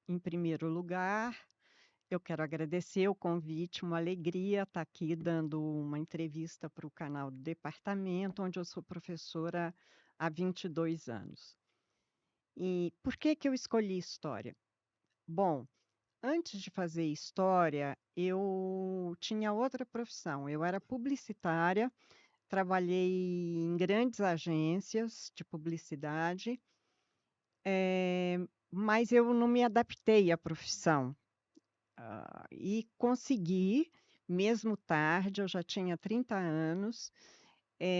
Em primeiro lugar, eu quero agradecer o convite, uma alegria estar aqui dando uma entrevista para o canal do departamento, onde eu sou professora há 22 anos. E por que que eu escolhi história? Bom, antes de fazer história, eu tinha outra profissão. Eu era publicitária, trabalhei em grandes agências de publicidade, mas eu não me adaptei à profissão. E consegui, mesmo tarde, eu já tinha 30 anos,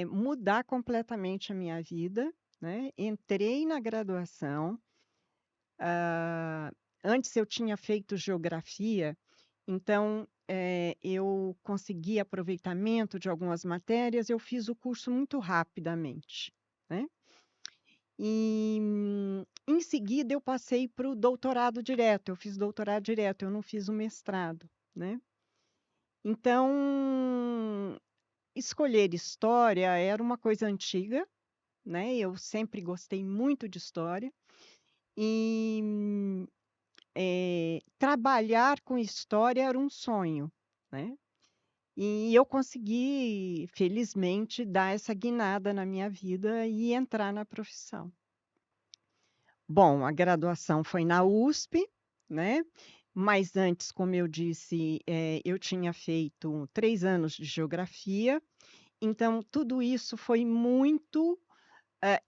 mudar completamente a minha vida, né? Entrei na graduação, antes eu tinha feito geografia, então, eu consegui aproveitamento de algumas matérias, eu fiz o curso muito rapidamente, né? E, em seguida, eu passei para o doutorado direto, eu fiz doutorado direto, eu não fiz o mestrado, né? Então, escolher história era uma coisa antiga, né? Eu sempre gostei muito de história e trabalhar com história era um sonho, né? E eu consegui, felizmente, dar essa guinada na minha vida e entrar na profissão. Bom, a graduação foi na USP, né? Mas antes, como eu disse, eu tinha feito 3 anos de geografia, então tudo isso foi muito,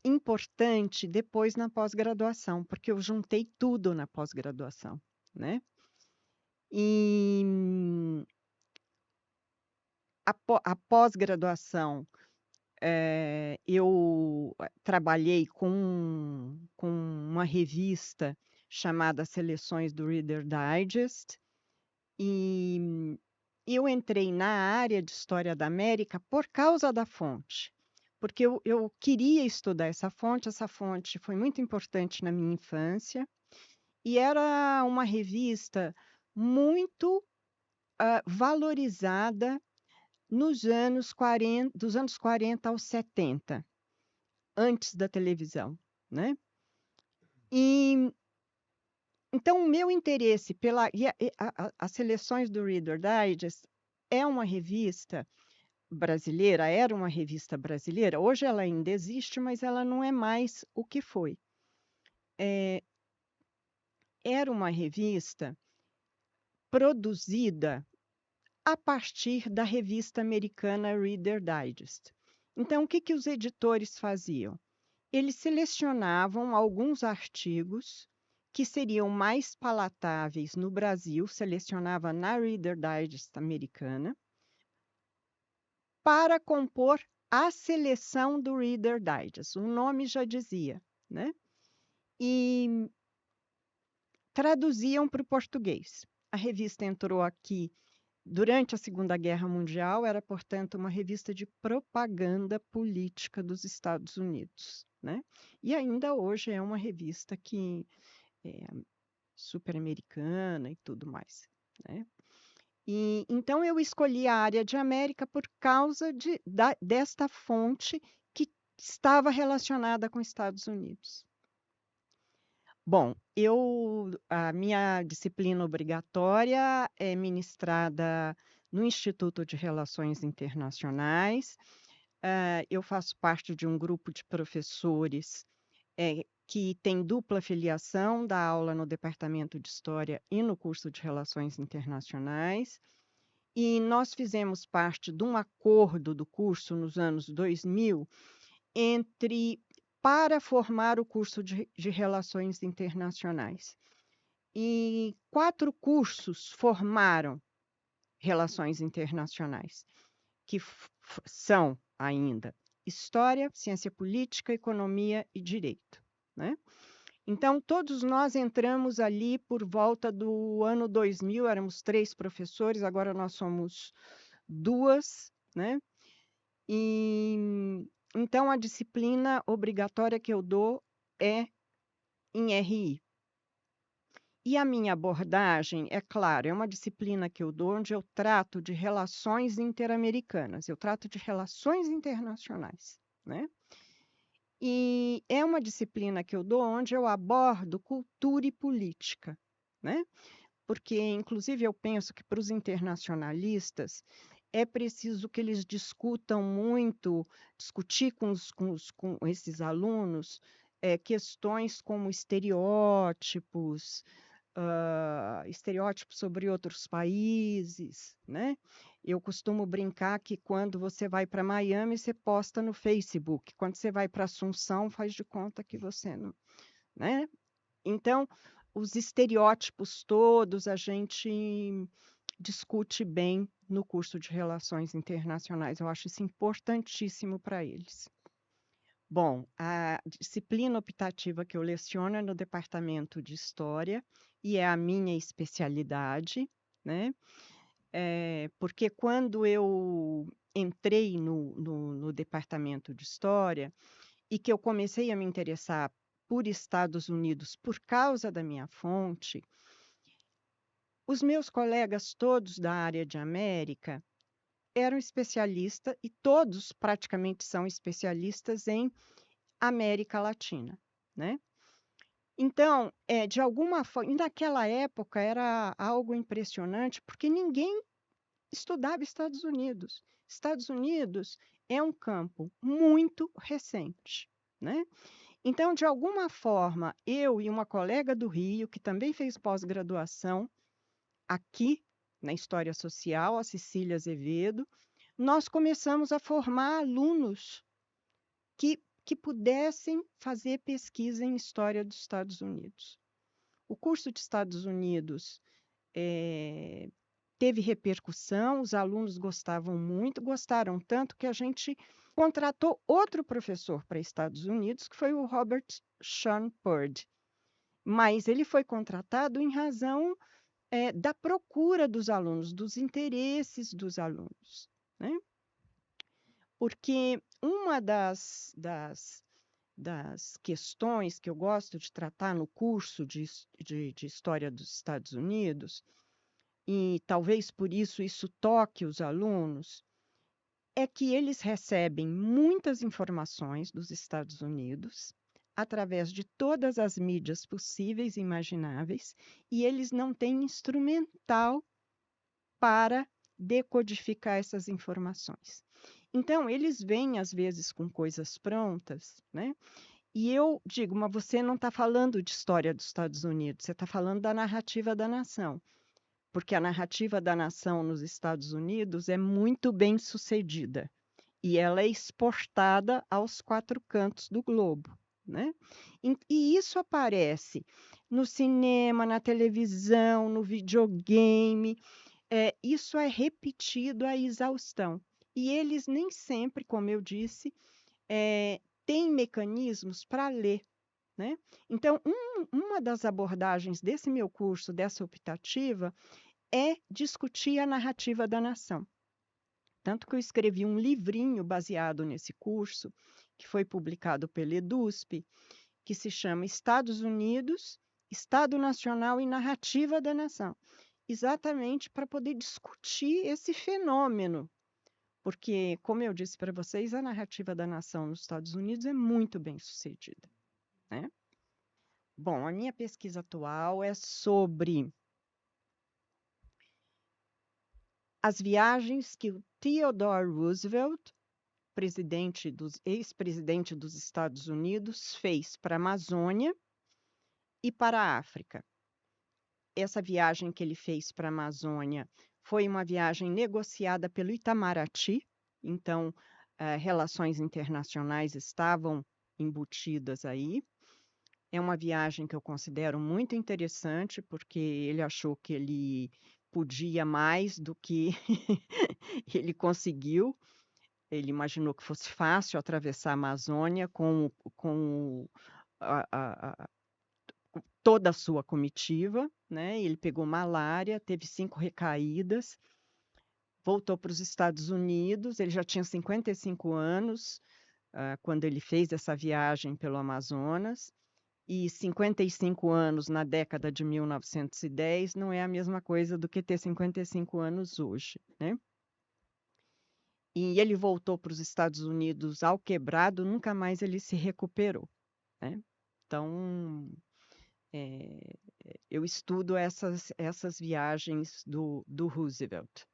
importante depois na pós-graduação, porque eu juntei tudo na pós-graduação, né. E a pós-graduação, eu trabalhei com uma revista chamada Seleções do Reader Digest, e eu entrei na área de História da América por causa da fonte, porque eu queria estudar essa fonte foi muito importante na minha infância, e era uma revista muito, valorizada nos anos 40, dos anos 40 aos 70, antes da televisão, né. E então o meu interesse pela as seleções do Reader Digest é uma revista brasileira, era uma revista brasileira, hoje ela ainda existe, mas ela não é mais o que foi. Era uma revista produzida a partir da revista americana Reader Digest. Então, o que que os editores faziam? Eles selecionavam alguns artigos que seriam mais palatáveis no Brasil, selecionava na Reader Digest americana, para compor a seleção do Reader Digest. O nome já dizia, né? E traduziam para o português. A revista entrou aqui durante a Segunda Guerra Mundial, era, portanto, uma revista de propaganda política dos Estados Unidos, né? E ainda hoje é uma revista que é super americana e tudo mais, né? E então eu escolhi a área de América por causa desta fonte que estava relacionada com Estados Unidos. Bom, a minha disciplina obrigatória é ministrada no Instituto de Relações Internacionais. Eu faço parte de um grupo de professores, que tem dupla filiação, dá aula no Departamento de História e no curso de Relações Internacionais. E nós fizemos parte de um acordo do curso nos anos 2000 entre para formar o curso de Relações Internacionais. E 4 cursos formaram Relações Internacionais, que são ainda História, Ciência Política, Economia e Direito, né. Então, todos nós entramos ali por volta do ano 2000, éramos 3 professores, agora nós somos 2, né. E, então a disciplina obrigatória que eu dou é em RI. E a minha abordagem, é claro, é uma disciplina que eu dou onde eu trato de relações interamericanas, eu trato de relações internacionais, né. E é uma disciplina que eu dou onde eu abordo cultura e política, né? Porque, inclusive, eu penso que para os internacionalistas é preciso que eles discutam muito, discutir com esses alunos questões como estereótipos, estereótipos sobre outros países, né? Eu costumo brincar que quando você vai para Miami, você posta no Facebook. Quando você vai para Assunção, faz de conta que você não, né? Então, os estereótipos todos a gente discute bem no curso de Relações Internacionais. Eu acho isso importantíssimo para eles. Bom, a disciplina optativa que eu leciono é no departamento de História e é a minha especialidade, né? Porque quando eu entrei no departamento de História e que eu comecei a me interessar por Estados Unidos por causa da minha fonte, os meus colegas todos da área de América eram especialistas, e todos praticamente são especialistas em América Latina, né? Então, de alguma forma, e naquela época era algo impressionante, porque ninguém estudava Estados Unidos. Estados Unidos é um campo muito recente, né? Então, de alguma forma, eu e uma colega do Rio, que também fez pós-graduação aqui na História Social, a Cecília Azevedo, nós começamos a formar alunos que pudessem fazer pesquisa em História dos Estados Unidos. O curso de Estados Unidos teve repercussão, os alunos gostavam muito, gostaram tanto que a gente contratou outro professor para Estados Unidos, que foi o Robert Sean Purdy. Mas ele foi contratado em razão da procura dos alunos, dos interesses dos alunos, né? Porque uma das questões que eu gosto de tratar no curso de História dos Estados Unidos, e talvez por isso toque os alunos, é que eles recebem muitas informações dos Estados Unidos através de todas as mídias possíveis e imagináveis, e eles não têm instrumental para decodificar essas informações. Então, eles vêm, às vezes, com coisas prontas, né? E eu digo, mas você não está falando de história dos Estados Unidos, você está falando da narrativa da nação. Porque a narrativa da nação nos Estados Unidos é muito bem sucedida. E ela é exportada aos 4 cantos do globo, né? E isso aparece no cinema, na televisão, no videogame, isso é repetido à exaustão. E eles nem sempre, como eu disse, têm mecanismos para ler, né? Então, uma das abordagens desse meu curso, dessa optativa, é discutir a narrativa da nação. Tanto que eu escrevi um livrinho baseado nesse curso, que foi publicado pela EDUSP, que se chama Estados Unidos, Estado Nacional e Narrativa da Nação, exatamente para poder discutir esse fenômeno. Porque, como eu disse para vocês, a narrativa da nação nos Estados Unidos é muito bem sucedida, né? Bom, a minha pesquisa atual é sobre as viagens que o Theodore Roosevelt, ex-presidente dos Estados Unidos, fez para a Amazônia e para a África. Essa viagem que ele fez para a Amazônia foi uma viagem negociada pelo Itamaraty, então relações internacionais estavam embutidas aí. É uma viagem que eu considero muito interessante, porque ele achou que ele podia mais do que ele conseguiu. Ele imaginou que fosse fácil atravessar a Amazônia com toda a sua comitiva, né? Ele pegou malária, teve 5 recaídas, voltou para os Estados Unidos. Ele já tinha 55 anos quando ele fez essa viagem pelo Amazonas, e 55 anos na década de 1910 não é a mesma coisa do que ter 55 anos hoje, né? E ele voltou para os Estados Unidos ao quebrado, nunca mais ele se recuperou, né? Então, eu estudo essas viagens do Roosevelt.